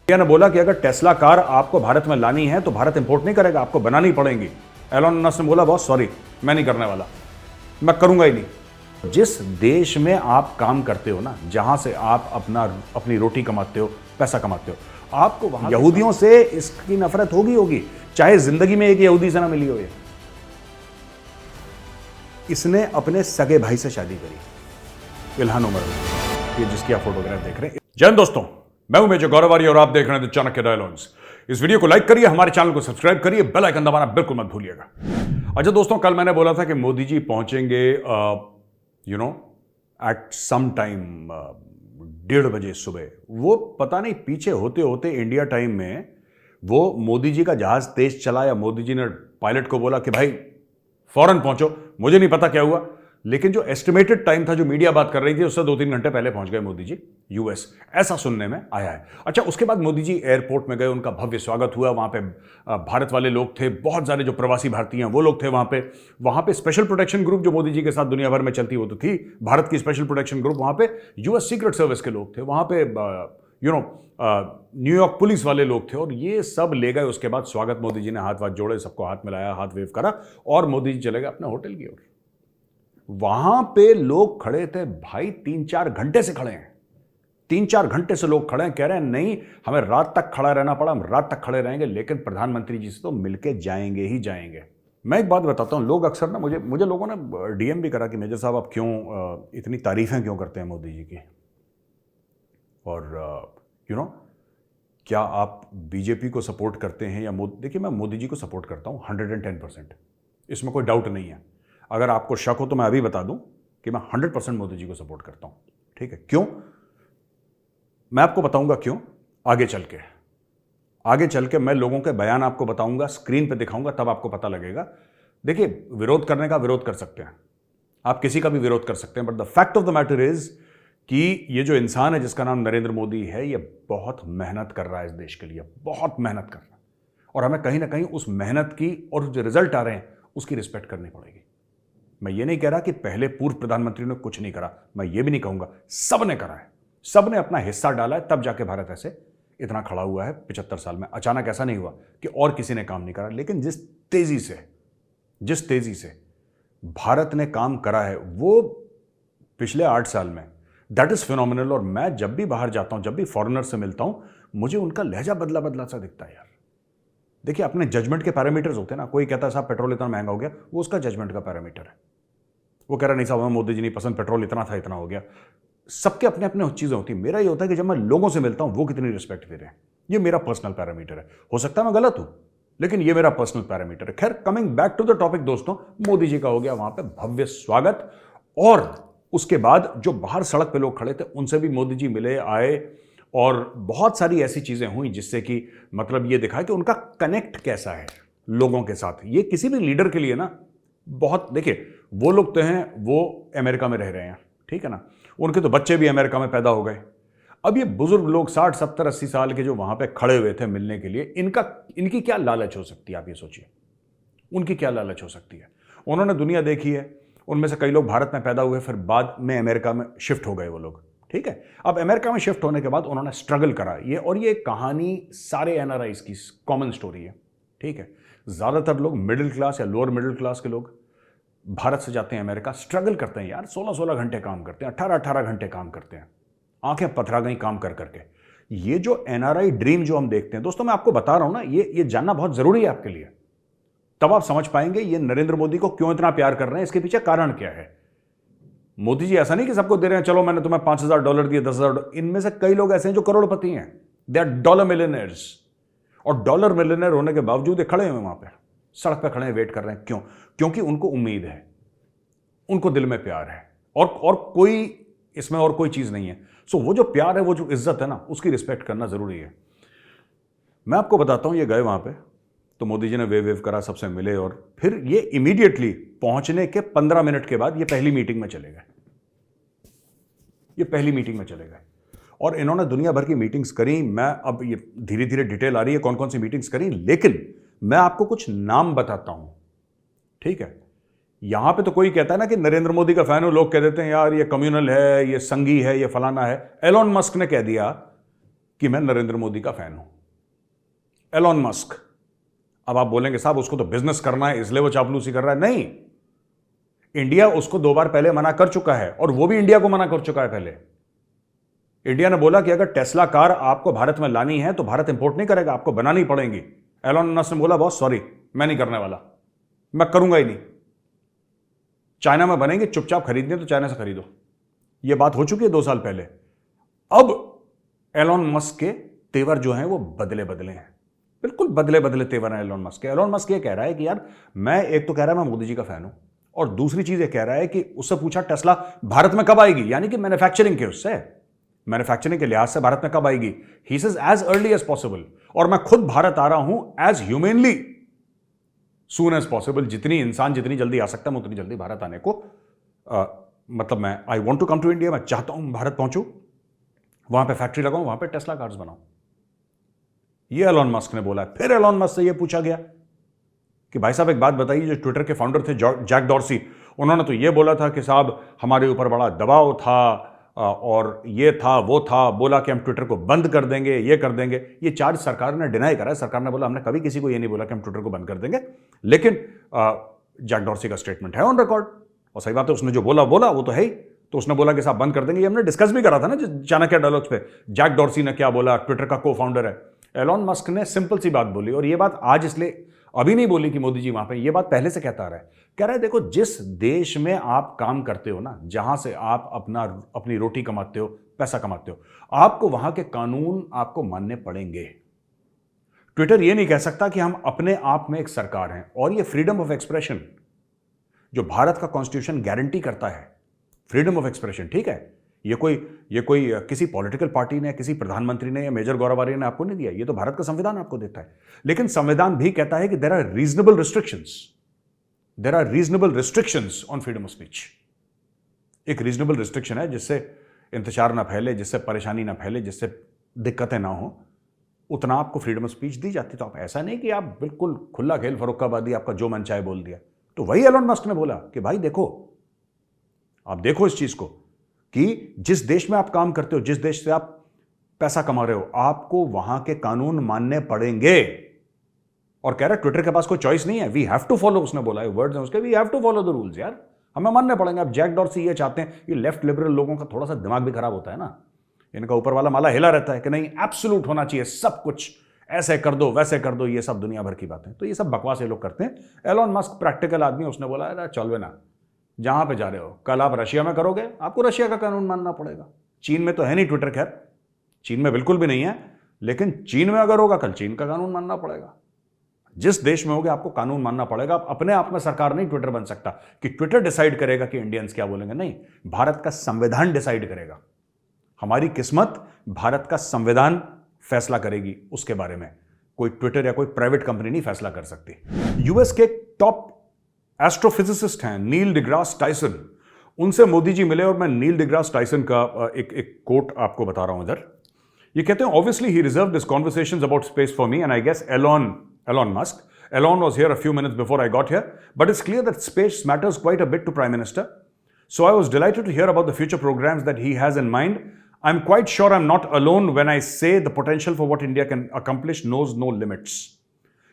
ने बोला कि अगर टेस्ला कार आपको भारत में लानी है तो भारत इंपोर्ट नहीं करेगा, आपको बनानी पड़ेगी। एलोन मस्क ने बोला बॉस सॉरी, मैं नहीं करने वाला, मैं करूंगा ही नहीं। जिस देश में आप काम करते हो ना, जहां से आप अपनी रोटी कमाते हो, पैसा कमाते हो, आपको वहां यहूदियों से इसकी नफरत होगी, चाहे जिंदगी में एक यहूदी से ना मिली हो। ये इसने अपने सगे भाई से शादी करी, इल्हान उमर, ये जिसकी आप फोटोग्राफ देख रहे हैं। जय हिंद दोस्तों, मैं हूं मेजर गौरव आर्य और आप देख रहे हैं द चाणक्य डायलॉग्स। इस वीडियो को लाइक करिए, हमारे चैनल को सब्सक्राइब करिए, बेल आइकन दबाना बिल्कुल मत भूलिएगा। अच्छा दोस्तों, कल मैंने बोला था कि मोदी जी पहुंचेंगे एट सम टाइम 1:30 बजे सुबह। वो पता नहीं पीछे होते होते इंडिया टाइम में वो मोदी जी का जहाज तेज चला या मोदी जी ने पायलट को बोला कि भाई फौरन पहुंचो, मुझे नहीं पता क्या हुआ, लेकिन जो एस्टिमेटेड टाइम था, जो मीडिया बात कर रही थी, उससे 2-3 घंटे पहले पहुंच गए मोदी जी यूएस, ऐसा सुनने में आया है। अच्छा, उसके बाद मोदी जी एयरपोर्ट में गए, उनका भव्य स्वागत हुआ। वहां पे भारत वाले लोग थे, बहुत सारे जो प्रवासी भारतीय हैं वो लोग थे वहां पे स्पेशल प्रोटेक्शन ग्रुप जो मोदी जी के साथ दुनिया भर में चलती वो तो थी, भारत की स्पेशल प्रोटेक्शन ग्रुप, वहां पे यूएस सीक्रेट सर्विस के लोग थे, वहां पे न्यूयॉर्क पुलिस वाले लोग थे, और ये सब ले गए। उसके बाद स्वागत, मोदी जी ने हाथ वाथ जोड़े, सबको हाथ मिलाया, हाथ वेव करा, और मोदी जी चले गए अपने होटल की ओर। वहां पे लोग खड़े थे भाई, 3-4 घंटे से खड़े हैं, 3-4 घंटे से लोग खड़े हैं, कह रहे हैं नहीं हमें रात तक खड़ा रहना पड़ा, हम रात तक खड़े रहेंगे, लेकिन प्रधानमंत्री जी से तो मिलके जाएंगे ही जाएंगे। मैं एक बात बताता हूं, लोग अक्सर ना मुझे लोगों ने डीएम भी करा कि मेजर साहब आप क्यों इतनी तारीफें क्यों करते हैं मोदी जी की, और क्या आप बीजेपी को सपोर्ट करते हैं या मोदी। देखिए, मैं मोदी जी को सपोर्ट करता हूं 110%, इसमें कोई डाउट नहीं है। अगर आपको शक हो तो मैं अभी बता दूं कि मैं 100% मोदी जी को सपोर्ट करता हूं, ठीक है। क्यों, मैं आपको बताऊंगा क्यों आगे चल के मैं लोगों के बयान आपको बताऊंगा, स्क्रीन पे दिखाऊंगा, तब आपको पता लगेगा। देखिए, विरोध करने का विरोध कर सकते हैं, आप किसी का भी विरोध कर सकते हैं, but the fact of the matter is कि ये जो इंसान है जिसका नाम नरेंद्र मोदी है, ये बहुत मेहनत कर रहा है इस देश के लिए, बहुत मेहनत कर रहा है, और हमें कहीं ना कहीं उस मेहनत की और जो रिजल्ट आ रहे हैं उसकी रिस्पेक्ट करनी पड़ेगी। मैं ये नहीं कह रहा कि पहले पूर्व प्रधानमंत्री ने कुछ नहीं करा, मैं ये भी नहीं कहूंगा, सब ने करा है, सब ने अपना हिस्सा डाला है, तब जाके भारत ऐसे इतना खड़ा हुआ है 75 साल में। अचानक ऐसा नहीं हुआ कि और किसी ने काम नहीं करा, लेकिन जिस तेजी से भारत ने काम करा है वो पिछले 8 साल में, दैट इज फिनोमिनल। और मैं जब भी बाहर जाता हूं, जब भी फॉरेनर से मिलता हूं, मुझे उनका लहजा बदला सा दिखता है यार। देखिए, अपने जजमेंट के पैरामीटर्स होते हैं ना, कोई कहता है साहब पेट्रोल इतना महंगा हो गया, वो उसका जजमेंट का पैरामीटर है, वो कह रहा नहीं साहब हमें मोदी जी नहीं पसंद, पेट्रोल इतना था इतना हो गया। सबके अपने अपने चीजें होती है। मेरा ये होता है कि जब मैं लोगों से मिलता हूं वो कितनी रिस्पेक्ट दे रहे हैं, ये मेरा पर्सनल पैरामीटर है। हो सकता है मैं गलत हूं, लेकिन ये मेरा पर्सनल पैरामीटर है। खैर, coming back to the topic दोस्तों, मोदी जी का हो गया वहां पे भव्य स्वागत, और उसके बाद जो बाहर सड़क पे लोग खड़े थे उनसे भी मोदी जी मिले, आए, और बहुत सारी ऐसी चीजें हुई जिससे कि मतलब ये दिखा कि उनका कनेक्ट कैसा है लोगों के साथ। ये किसी भी लीडर के लिए ना बहुत, देखिए वो लोग तो हैं वो अमेरिका में रह रहे हैं, ठीक है ना, उनके तो बच्चे भी अमेरिका में पैदा हो गए। अब ये बुजुर्ग लोग 60, 70, 80 साल के जो वहां पे खड़े हुए थे मिलने के लिए, इनकी क्या लालच हो सकती है, आप ये सोचिए, उनकी क्या लालच हो सकती है। उन्होंने दुनिया देखी है, उनमें से कई लोग भारत में पैदा हुए, फिर बाद में अमेरिका में शिफ्ट हो गए वो लोग, ठीक है। अब अमेरिका में शिफ्ट होने के बाद उन्होंने स्ट्रगल करा, ये कहानी सारे एनआरआईज की कॉमन स्टोरी है, ठीक है। ज्यादातर लोग मिडिल क्लास या लोअर मिडिल क्लास के लोग भारत से जाते हैं अमेरिका, स्ट्रगल करते हैं यार, 16-16 घंटे काम करते हैं, 18-18 घंटे काम करते हैं, आंखें पथरा गई काम कर करके। ये जो एनआरआई ड्रीम जो हम देखते हैं दोस्तों, मैं आपको बता रहा हूं ना, ये जानना बहुत जरूरी है आपके लिए, तब आप समझ पाएंगे ये नरेंद्र मोदी को क्यों इतना प्यार कर रहे हैं, इसके पीछे कारण क्या है। मोदी जी ऐसा नहीं कि सबको दे रहे हैं, चलो मैंने तुम्हें $5,000 दिए, $10,000, इनमें से कई लोग ऐसे हैं जो करोड़पति हैं, दे आर डॉलर मिलियनर्स, और डॉलर मिलियनर होने के बावजूद ये खड़े हुए वहां पे सड़क पे खड़े हैं, वेट कर रहे हैं। क्यों? क्योंकि उनको उम्मीद है, उनको दिल में प्यार है, और कोई इसमें और कोई चीज नहीं है। सो वो जो प्यार है, वो जो इज्जत है ना, उसकी रिस्पेक्ट करना जरूरी है। मैं आपको बताता हूं, ये गए वहां पे तो मोदी जी ने वेव करा, सबसे मिले, और फिर ये इमीडिएटली पहुंचने के 15 मिनट के बाद ये पहली मीटिंग में चले गए, और इन्होंने दुनिया भर की मीटिंग्स करी। मैं अब ये धीरे धीरे डिटेल आ रही है कौन कौन सी मीटिंग्स करी, लेकिन मैं आपको कुछ नाम बताता हूं, ठीक है। यहां पे तो कोई कहता है ना कि नरेंद्र मोदी का फैन हो, लोग कह देते हैं यार ये कम्युनल है, ये संघी है, ये फलाना है। एलोन मस्क ने कह दिया कि मैं नरेंद्र मोदी का फैन हूं। एलॉन मस्क, अब आप बोलेंगे साहब उसको तो बिजनेस करना है इसलिए वो चापलूसी कर रहा है। नहीं, इंडिया उसको 2 बार पहले मना कर चुका है और वो भी इंडिया को मना कर चुका है। पहले इंडिया ने बोला कि अगर टेस्ला कार आपको भारत में लानी है तो भारत इंपोर्ट नहीं करेगा, आपको बनानी पड़ेगी। एलॉन मस्क ने बोला बॉस सॉरी, मैं नहीं करने वाला, मैं करूंगा ही नहीं। चाइना में बनेंगे, चुपचाप खरीदनी है तो चाइना से खरीदो। यह बात हो चुकी है 2 साल पहले। अब एलॉन मस्क के तेवर जो हैं वो बदले बदले हैं, बिल्कुल बदले बदले तेवर हैं एलॉन मस्क के। एलॉन मस्क ये कह रहा है कि यार मैं, एक तो कह रहा है मैं मोदी जी का फैन हूं, और दूसरी चीज ये कह रहा है कि उससे पूछा टेस्ला भारत में कब आएगी, यानी कि मैन्युफैक्चरिंग के, उससे मैन्युफैक्चरिंग के लिहाज से भारत में कब आएगी। He says as early as possible, और मैं खुद भारत आ रहा हूं as humanly soon as possible. जितनी इंसान जितनी जल्दी आ सकता है मैं उतनी जल्दी भारत आने को मतलब मैं I want to come to India, मैं चाहता हूं भारत पहुंचूं, वहां पे फैक्ट्री लगाऊं, वहां पे टेस्ला कार्स बनाऊं। ये एलॉन मस्क ने बोला है। फिर एलॉन मस्क से ये पूछा गया कि भाई साहब एक बात बताइए, जो ट्विटर के फाउंडर थे जैक डॉर्सी, उन्होंने तो ये बोला था कि साहब हमारे ऊपर बड़ा दबाव था और ये था वो था, बोला कि हम ट्विटर को बंद कर देंगे, ये कर देंगे। ये चार्ज सरकार ने डिनाई करा है। सरकार ने बोला हमने कभी किसी को ये नहीं बोला कि हम ट्विटर को बंद कर देंगे, लेकिन जैक डॉर्सी का स्टेटमेंट है ऑन रिकॉर्ड, और सही बात है, उसने जो बोला वो तो है ही। तो उसने बोला कि साहब बंद कर देंगे। ये हमने डिस्कस भी करा था ना चाणक्य डायलॉग्स पे, जैक डॉर्सी ने क्या बोला, ट्विटर का को फाउंडर है। एलॉन मस्क ने सिंपल सी बात बोली, और ये बात आज इसलिए अभी नहीं बोली कि मोदी जी वहां पे, ये बात पहले से कहता आ रहा है। कह रहा है देखो, जिस देश में आप काम करते हो ना, जहां से आप अपनी रोटी कमाते हो, पैसा कमाते हो, आपको वहां के कानून आपको मानने पड़ेंगे। ट्विटर ये नहीं कह सकता कि हम अपने आप में एक सरकार हैं, और ये फ्रीडम ऑफ एक्सप्रेशन जो भारत का कॉन्स्टिट्यूशन गारंटी करता है, फ्रीडम ऑफ एक्सप्रेशन, ठीक है, ये कोई किसी पॉलिटिकल पार्टी ने, किसी प्रधानमंत्री ने या मेजर गौरवारी ने आपको नहीं दिया, ये तो भारत का संविधान आपको देता है। लेकिन संविधान भी कहता है कि there are reasonable restrictions on freedom of speech. एक रीजनेबल रिस्ट्रिक्शन है जिससे इंतजार ना फैले, जिससे परेशानी ना फैले, जिससे दिक्कतें ना हो, उतना आपको फ्रीडम ऑफ स्पीच दी जाती। तो आप ऐसा नहीं कि आप बिल्कुल खुला खेल फरुक्काबादी, आपका जो मन चाहे बोल दिया। तो वही एलॉन मस्क ने बोला कि भाई देखो, आप देखो इस चीज को कि जिस देश में आप काम करते हो, जिस देश से आप पैसा कमा रहे हो, आपको वहां के कानून मानने पड़ेंगे। और कह रहा ट्विटर के पास कोई चॉइस नहीं है, वी हैव टू फॉलो, उसने बोला है, वर्ड्स हैं उसके, we have to follow the rules. यार हमें मानने पड़ेंगे। अब जैक डॉर्सी ये चाहते हैं, ये लेफ्ट लिबरल लोगों का थोड़ा सा दिमाग भी खराब होता है ना, इनका ऊपर वाला माला हिला रहता है कि नहीं एब्सोल्यूट होना चाहिए, सब कुछ ऐसे कर दो वैसे कर दो, ये सब दुनिया भर की बातें, तो ये सब बकवास ये लोग करते हैं। एलॉन मस्क प्रैक्टिकल आदमी, उसने बोला चल ना, जहां पे जा रहे हो, कल आप रशिया में करोगे, आपको रशिया का कानून मानना पड़ेगा। चीन में तो है नहीं ट्विटर, खैर चीन में बिल्कुल भी नहीं है, लेकिन चीन में अगर होगा कल चीन का कानून मानना पड़ेगा। जिस देश में होगे आपको कानून मानना पड़ेगा। आप अपने आप में सरकार नहीं ट्विटर बन सकता कि ट्विटर डिसाइड करेगा कि इंडियंस क्या बोलेंगे, नहीं, भारत का संविधान डिसाइड करेगा। हमारी किस्मत भारत का संविधान फैसला करेगी, उसके बारे में कोई ट्विटर या कोई प्राइवेट कंपनी नहीं फैसला कर सकती। यूएस के टॉप एस्ट्रोफिजिसिस्ट हैं नील डिग्रास टाइसन, उनसे मोदी जी मिले, और मैं नील डिग्रास टाइसन का एक कोट आपको बता रहा हूं इधर। ये कहते हैं, obviously he reserved his conversations about space for me, and I guess Elon Musk. Elon was here a few minutes before I got here, but it's clear that space matters quite a bit to Prime Minister. So I was delighted to hear about the future programs that he has in mind. I'm quite sure I'm not alone when I say the potential for what India can accomplish knows no limits.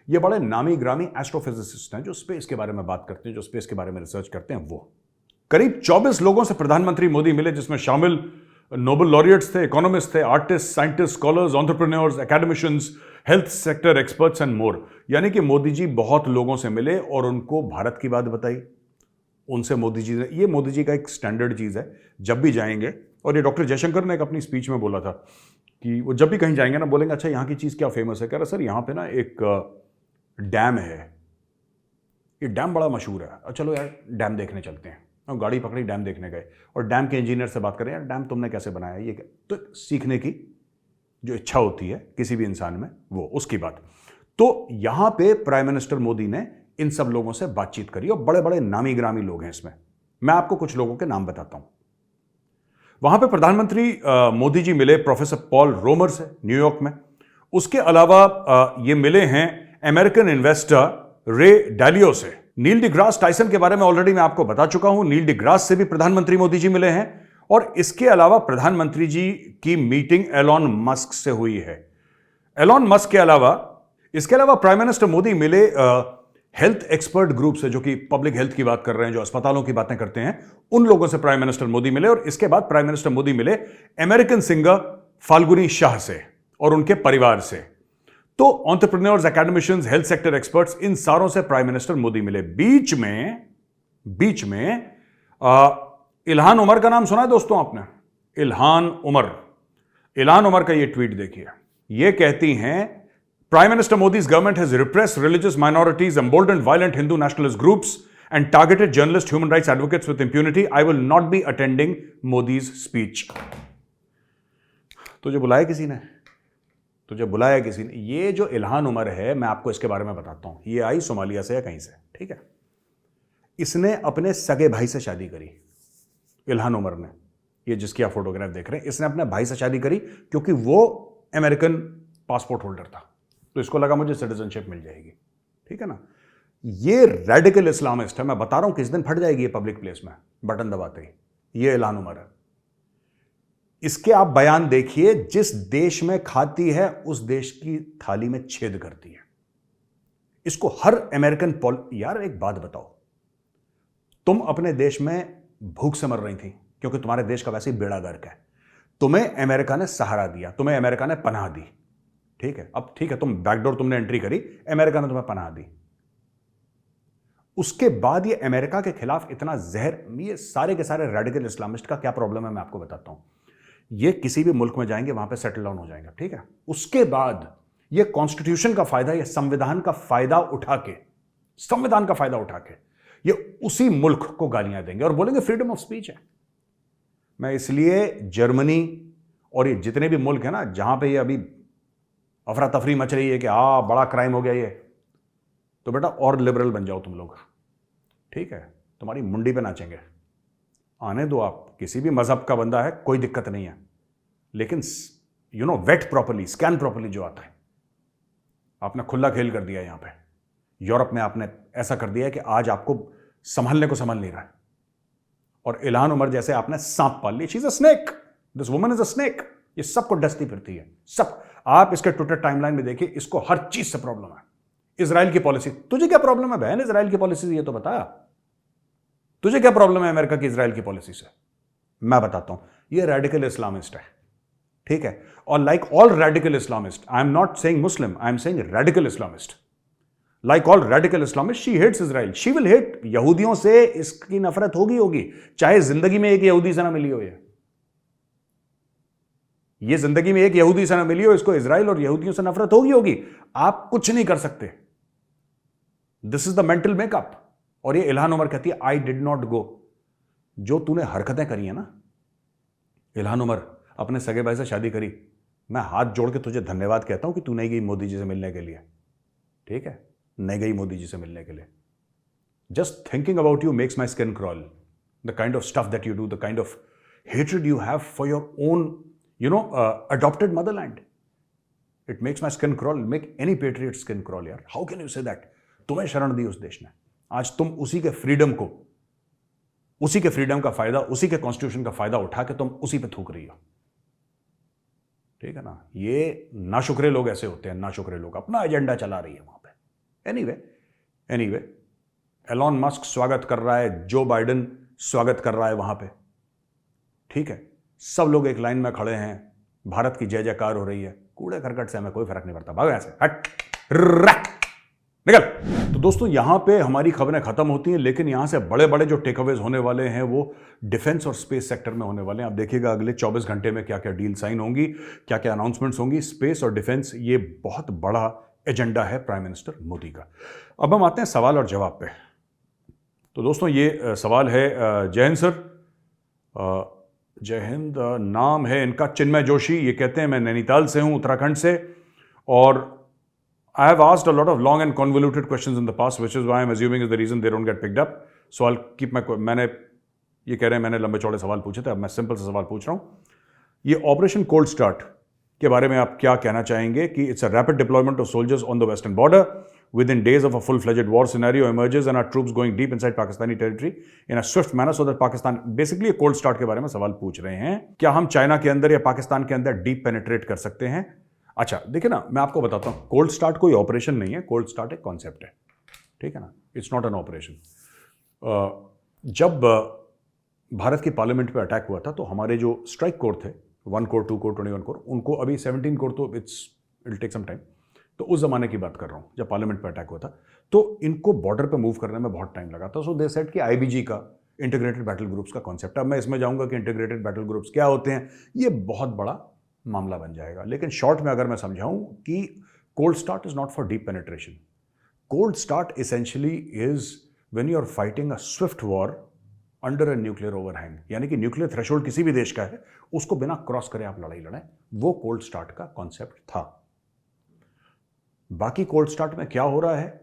ये बड़े नामी ग्रामी astrophysicist हैं जो space के बारे में बात करते हैं, जो स्पेस के बारे में रिसर्च करते हैं। वो करीब 24 लोगों से प्रधानमंत्री मोदी मिले, जिसमें शामिल नोबेल लॉरिएट्स थे, इकोनॉमिस्ट थे, artist, scientist, scholars, entrepreneurs, academicians, health sector experts and more. यानी कि मोदी जी बहुत लोगों से मिले और उनको भारत की बात बताई। उनसे मोदी जी ने, ये मोदी जी का एक स्टैंडर्ड चीज़ है, जब भी जाएंगे, और ये डॉक्टर जयशंकर ने एक अपनी स्पीच में बोला था कि वो जब भी कहीं जाएंगे ना, बोलेंगे अच्छा यहाँ की चीज़ क्या फेमस है। कह रहा सर यहाँ पे ना एक डैम है, ये डैम बड़ा मशहूर है, चलो यार डैम देखने चलते हैं। और गाड़ी पकड़ी, डैम देखने गए, और डैम के इंजीनियर से बात करें, यार डैम तुमने कैसे बनाया, ये तो सीखने की जो इच्छा होती है किसी भी इंसान में, वो उसकी बात। तो यहां पे प्राइम मिनिस्टर मोदी ने इन सब लोगों से बातचीत करी, और बड़े बड़े नामी ग्रामी लोग हैं इसमें। मैं आपको कुछ लोगों के नाम बताता हूं। वहां पे प्रधानमंत्री मोदी जी मिले प्रोफेसर पॉल रोमर से न्यूयॉर्क में। उसके अलावा ये मिले हैं अमेरिकन इन्वेस्टर रे डालियो से। नील डिग्रास टाइसन के बारे में ऑलरेडी मैं आपको बता चुका हूं। नील डिग्रास से भी प्रधानमंत्री मोदी जी मिले हैं, और इसके अलावा प्रधानमंत्री जी की मीटिंग एलॉन मस्क से हुई है। एलॉन मस्क के अलावा इसके अलावा प्राइम मिनिस्टर मोदी मिले हेल्थ एक्सपर्ट ग्रुप से, जो कि पब्लिक हेल्थ की बात कर रहे हैं, जो अस्पतालों की बातें करते हैं, उन लोगों से प्राइम मिनिस्टर मोदी मिले। और इसके बाद प्राइम मिनिस्टर मोदी मिले अमेरिकन सिंगर फाल्गुनी शाह से और उनके परिवार से। तो entrepreneurs, academicians, health sector experts, इन सारों से प्राइम मिनिस्टर मोदी मिले। बीच में इल्हान उमर का नाम सुना है दोस्तों आपने? इल्हान उमर का ये ट्वीट देखिए। ये कहती हैं, प्राइम मिनिस्टर मोदी's government has repressed religious minorities, emboldened violent Hindu nationalist groups, and targeted journalists, human rights advocates with impunity. I will not be attending Modi's speech. तुझे बुलाया किसी ने? ये जो इल्हान उमर है, मैं आपको इसके बारे में बताता हूं। ये आई सोमालिया से या कहीं से, ठीक है। इसने अपने सगे भाई से शादी करी। इल्हान उमर ने, ये जिसकी आप फोटोग्राफ देख रहे हैं, इसने अपने भाई से शादी करी क्योंकि वो अमेरिकन पासपोर्ट होल्डर था, तो इसको लगा मुझे सिटीजनशिप मिल जाएगी, ठीक है ना। ये रेडिकल इस्लामिस्ट है। मैं बता रहा हूं किस दिन फट जाएगी ये पब्लिक प्लेस में बटन दबाते ही। ये इल्हान उमर है। इसके आप बयान देखिए, जिस देश में खाती है उस देश की थाली में छेद करती है। इसको हर अमेरिकन यार एक बात बताओ, तुम अपने देश में भूख से मर रही थी क्योंकि तुम्हारे देश का वैसे ही बेड़ा गर्क है। तुम्हें अमेरिका ने सहारा दिया, तुम्हें अमेरिका ने पनाह दी, ठीक है। अब ठीक है, तुम बैकडोर तुमने एंट्री करी, अमेरिका ने तुम्हें पनाह दी। उसके बाद ये अमेरिका के खिलाफ इतना जहर, ये सारे के सारे रेडिकल इस्लामिस्ट का क्या प्रॉब्लम है मैं आपको बताता हूं। ये किसी भी मुल्क में जाएंगे, वहां पे सेटल डाउन हो जाएंगे, ठीक है। उसके बाद ये कॉन्स्टिट्यूशन का फायदा, ये संविधान का फायदा उठा के ये उसी मुल्क को गालियां देंगे और बोलेंगे फ्रीडम ऑफ स्पीच है। मैं इसलिए जर्मनी और ये जितने भी मुल्क है ना, जहां पे ये अभी अफरा तफरी मच रही है कि बड़ा क्राइम हो गया ये, तो बेटा और लिबरल बन जाओ तुम लोग, ठीक है। तुम्हारी मुंडी पे नाचेंगे, आने दो। आप किसी भी मजहब का बंदा है, कोई दिक्कत नहीं है, लेकिन वेट प्रॉपर्ली, स्कैन प्रॉपर्ली जो आता है। आपने खुला खेल कर दिया यहां पे। यूरोप में आपने ऐसा कर दिया है कि आज आपको संभालने को संभल नहीं रहा है। और इल्हान उमर जैसे आपने सांप पाल लिया। She is a snake, this woman is a snake. ये सबको डसती फिरती है, सब। आप इसके ट्विटर टाइमलाइन में देखिए, इसको हर चीज से प्रॉब्लम है। इजराइल की पॉलिसी, तुझे क्या प्रॉब्लम है बहन इजराइल की पॉलिसी से? ये तो बता, तुझे क्या प्रॉब्लम है अमेरिका की इजराइल की पॉलिसी से? मैं बताता हूं। ये रेडिकल इस्लामिस्ट है, ठीक है। और like all radical Islamist, I am not saying Muslim, I am saying radical Islamist. Like all radical Islamist, she hates Israel, she will hate. यहूदियों से इसकी नफरत होगी, चाहे जिंदगी में एक यहूदी से ना मिली हो। ये जिंदगी में एक यहूदी से ना मिली हो, इसको इजराइल और यहूदियों से नफरत होगी। आप कुछ नहीं कर सकते। This is the mental makeup. और ये इल्हान उमर कहती है आई डिड नॉट गो। जो तूने हरकतें करी है ना इल्हान उमर, अपने सगे भाई से शादी करी, मैं हाथ जोड़ के तुझे धन्यवाद कहता हूं कि तू नहीं गई मोदी जी से मिलने के लिए, ठीक है। नहीं गई मोदी जी से मिलने के लिए। Just thinking about you makes my skin crawl. The kind of stuff that you do, the kind of hatred you have for your own adopted motherland. It makes my skin crawl, make any patriot skin crawl यार। How can you say that? तुम्हें शरण दी उस देश ने, आज तुम उसी के फ्रीडम का फायदा, उसी के कॉन्स्टिट्यूशन का फायदा उठा के तुम उसी पे थूक रही हो, ठीक है ना। ये नाशुक्रे लोग ऐसे होते हैं, नाशुक्रे लोग अपना एजेंडा चला रही है वहां पे। एनीवे एलॉन मस्क स्वागत कर रहा है, जो बाइडेन स्वागत कर रहा है वहां पे, ठीक है। सब लोग एक लाइन में खड़े हैं, भारत की जय जयकार हो रही है। कूड़े करकट से हमें कोई फर्क नहीं पड़ता, भागो ऐसे, हट निकल। तो दोस्तों यहां पे हमारी खबरें खत्म होती हैं, लेकिन यहां से बड़े बड़े जो टेकअवेज होने वाले हैं वो डिफेंस और स्पेस सेक्टर में होने वाले हैं। आप देखिएगा अगले 24 घंटे में क्या क्या डील साइन होंगी, क्या क्या अनाउंसमेंट्स होंगी। स्पेस और डिफेंस, ये बहुत बड़ा एजेंडा है प्राइम मिनिस्टर मोदी का। अब हम आते हैं सवाल और जवाब पे। तो दोस्तों ये सवाल है, जय हिंद सर। जय हिंद। नाम है इनका चिन्मय जोशी। ये कहते हैं मैं नैनीताल से हूं, उत्तराखंड से, और I have asked a lot of long and convoluted questions in the past, which is why I am assuming is the reason they don't get picked up. So I keep my, मैंने ये कह रहे हैं मैंने लंबे चौड़े सवाल पूछे थे, अब मैं सिंपल से सवाल पूछ रहा हूं। ये ऑपरेशन कोल्ड स्टार्ट के बारे में आप क्या कहना चाहेंगे कि it's a rapid deployment of soldiers on the western border, within days of a full-fledged war scenario emerges and our troops going deep inside Pakistani territory in a swift manner so that Pakistan basically ये cold start के बारे में सवाल पूछ रहे हैं, क्या हम चाइना के अंदर या पाकिस्तान के अंदर डीप पेनिट्रेट कर सकते हैं? अच्छा देखिए ना, मैं आपको बताता हूं, कोल्ड स्टार्ट कोई ऑपरेशन नहीं है, कोल्ड स्टार्ट एक कॉन्सेप्ट है, ठीक है ना, इट्स नॉट एन ऑपरेशन। जब भारत की पार्लियामेंट पे अटैक हुआ था तो हमारे जो स्ट्राइक कोर थे, 1 कोर 2 कोर 21 कोर, उनको अभी 17 कोर, तो इट टेक सम टाइम, तो उस जमाने की बात कर रहा हूँ जब पार्लियामेंट पे अटैक हुआ था, तो इनको बॉर्डर पे मूव करने में बहुत टाइम लगा था। सो दे सेड कि आईबीजी का, इंटीग्रेटेड बैटल ग्रुप्स का कॉन्सेप्ट। अब मैं इसमें जाऊंगा कि इंटीग्रेटेड बैटल ग्रुप्स क्या होते हैं, ये बहुत बड़ा मामला बन जाएगा, लेकिन शॉर्ट में अगर मैं समझाऊं कि cold start is not for deep penetration. Cold start essentially is when you are fighting a swift war under a nuclear overhang, यानी कि न्यूक्लियर थ्रेशोल्ड किसी भी देश का है, उसको बिना क्रॉस करे आप लड़ाई लड़ें, वो कोल्ड स्टार्ट का कॉन्सेप्ट था। बाकी कोल्ड स्टार्ट में क्या हो रहा है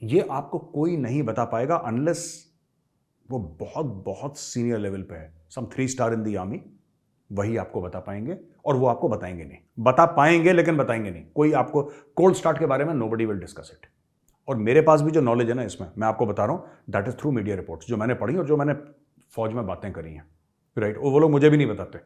ये आपको कोई नहीं बता पाएगा अनलेस वो बहुत बहुत सीनियर लेवल पे है, सम 3 स्टार इन द आर्मी, वही आपको बता पाएंगे, और वो आपको बताएंगे नहीं, बता पाएंगे लेकिन बताएंगे नहीं। कोई आपको कोल्ड स्टार्ट के बारे में नोबडी विल डिस्कस इट। और मेरे पास भी जो नॉलेज है ना इसमें, मैं आपको बता रहा हूं, that is through media reports, जो मैंने पढ़ी और जो मैंने फौज में बातें करी हैं, राइट, वो लोग मुझे भी नहीं बताते।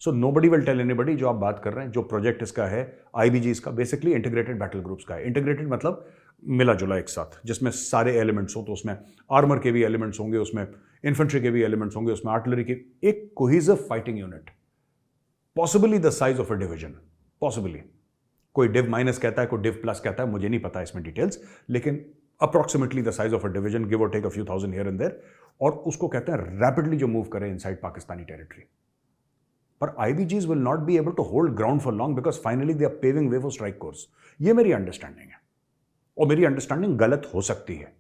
So nobody will tell anybody. जो आप बात कर रहे हैं, जो प्रोजेक्ट इसका है, आईबीजी इसका बेसिकली इंटीग्रेटेड बैटल ग्रुप्स का है। इंटीग्रेटेड मतलब मिला जुला एक साथ, जिसमें सारे एलिमेंट्स हो, तो उसमें आर्मर के भी एलिमेंट्स होंगे, उसमें इन्फेंट्री के भी एलिमेंट्स होंगे, उसमें आर्टिलरी के, एक cohesive fighting unit, possibly the size of a division, possibly. कोई डिव माइनस कहता है, कोई डिव प्लस कहता है, मुझे नहीं पता इसमें डिटेल्स, लेकिन approximately the size of a division, give or take a few thousand here and there, और उसको कहते हैं रैपिडली जो मूव करे इनसाइड पाकिस्तानी टेरिटरी। पर IBGs will not be able to hold ground for long because finally they are paving way for strike corps. ये मेरी understanding है, और मेरी अंडरस्टैंडिंग गलत हो सकती है,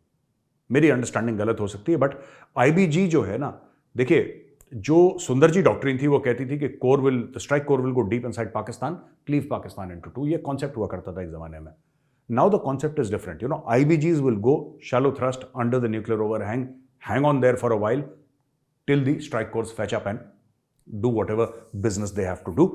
मेरी अंडरस्टैंडिंग गलत हो सकती है, बट आईबीजी जो है ना, देखिए, जो सुंदर जी डॉक्ट्रिन थी वो कहती थी कि corps will, the strike corps will go deep inside Pakistan, cleave Pakistan into 2, ये कॉन्सेप्ट हुआ करता था एक जमाने में। Now the concept is different, you know, IBGs will go shallow thrust under the nuclear overhang, hang on there for a while till the strike corps fetch up and do whatever business they have to do.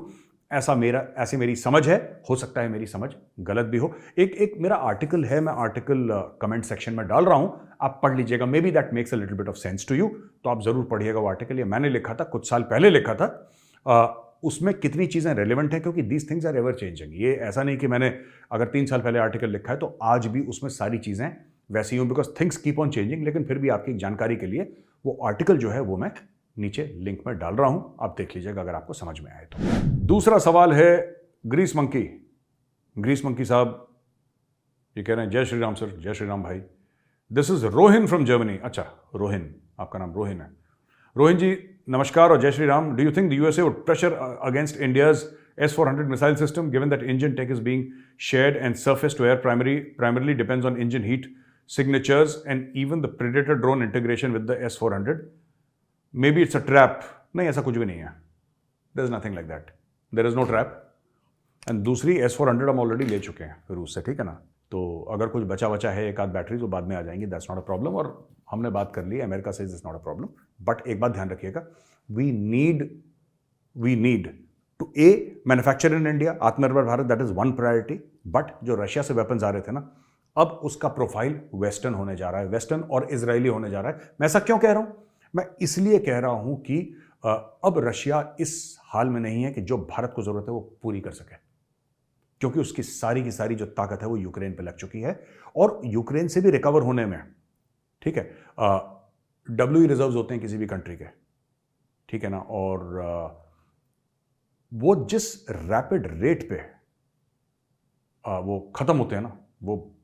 ऐसी मेरी समझ है, हो सकता है मेरी समझ गलत भी हो। एक मेरा आर्टिकल है, मैं आर्टिकल कमेंट सेक्शन में डाल रहा हूं, आप पढ़ लीजिएगा, maybe that makes a little bit of sense to you, तो आप जरूर पढ़िएगा वो आर्टिकल। ये मैंने लिखा था, कुछ साल पहले लिखा था। उसमें कितनी चीजें रेलिवेंट हैं, क्योंकि these things are ever changing. ये ऐसा नहीं कि मैंने अगर 3 साल पहले आर्टिकल लिखा है तो आज भी उसमें सारी चीजें वैसी हूं, because things keep on changing. लेकिन फिर भी आपकी जानकारी के लिए वो आर्टिकल जो है वो मैं नीचे लिंक में डाल रहा हूं, आप देख लीजिएगा अगर आपको समझ में आए तो। दूसरा सवाल है ग्रीस मंकी। ग्रीस मंकी साहब ये कह रहे हैं, जय श्री राम सर, जय श्री राम भाई। This is Rohin from Germany. अच्छा रोहिन, आपका नाम रोहिन है। रोहिन जी नमस्कार और जय Shri Ram. Do you think the USA would pressure against India's S-400 missile system, given that engine tech is being shared and surface to air primarily depends on engine heat signatures and even the Predator drone integration with the S-400? Maybe it's a trap. नहीं, ऐसा कुछ भी नहीं है. There is nothing like that. There is no trap. And दूसरी S-400 हम already ले चुके हैं रूस से, ठीक है ना? तो अगर कुछ बचा है, एक आध बैटरी तो बाद में आ जाएंगी, दैट्स नॉट अ प्रॉब्लम। और हमने बात कर ली, अमेरिका से is not a problem. But एक बात ध्यान रखिएगा, we need to manufacture in India, Aatmanirbhar Bharat, that is one priority. But जो रशिया से वेपन्स आ रहे थे ना, अब उसका प्रोफाइल वेस्टर्न होने जा रहा है, वेस्टर्न और इजरायली होने जा रहा है। मैं ऐसा क्यों कह रहा हूं? मैं इसलिए कह रहा हूं कि अब रशिया इस हाल में नहीं है कि जो भारत को जरूरत है वो पूरी कर सके, क्योंकि उसकी सारी की सारी जो ताकत है वो यूक्रेन पे लग चुकी है। और यूक्रेन से भी रिकवर होने में, ठीक है, WE रिजर्व्स होते हैं किसी भी कंट्री के, ठीक है ना, और वो जिस रैपिड रेट पे वो खत्म होते हैं ना, वो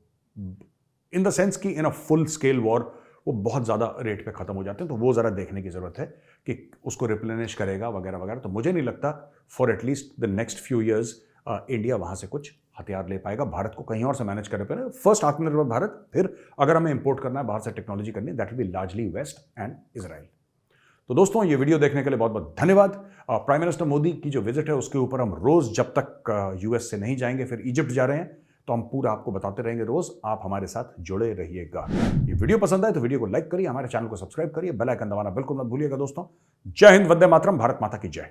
इन द सेंस कि इन अ फुल स्केल वॉर वो बहुत ज़्यादा रेट पे खत्म हो जाते हैं, तो वो ज़रा देखने की ज़रूरत है कि उसको रिप्लेनिश करेगा वगैरह वगैरह। तो मुझे नहीं लगता for at least the next few years India वहाँ से कुछ हथियार ले पाएगा। भारत को कहीं और से मैनेज करना पड़ेगा। फर्स्ट आत्मनिर्भर भारत, फिर अगर हमें इंपोर्ट करना है बाहर से टेक्नोलॉजी करनी, that will be largely west and Israel. तो दोस्तों ये वीडियो देखने के लिए बहुत बहुत धन्यवाद। प्राइम मिनिस्टर मोदी की जो विजिट है उसके ऊपर हम रोज, जब तक यूएस से नहीं जाएंगे, फिर इजिप्ट जा रहे हैं, तो हम पूरा आपको बताते रहेंगे रोज। आप हमारे साथ जुड़े रहिएगा। ये वीडियो पसंद आए तो वीडियो को लाइक करिए, हमारे चैनल को सब्सक्राइब करिए, बेल आइकन दबाना बिल्कुल मत भूलिएगा दोस्तों। जय हिंद, वंदे मातरम, भारत माता की जय।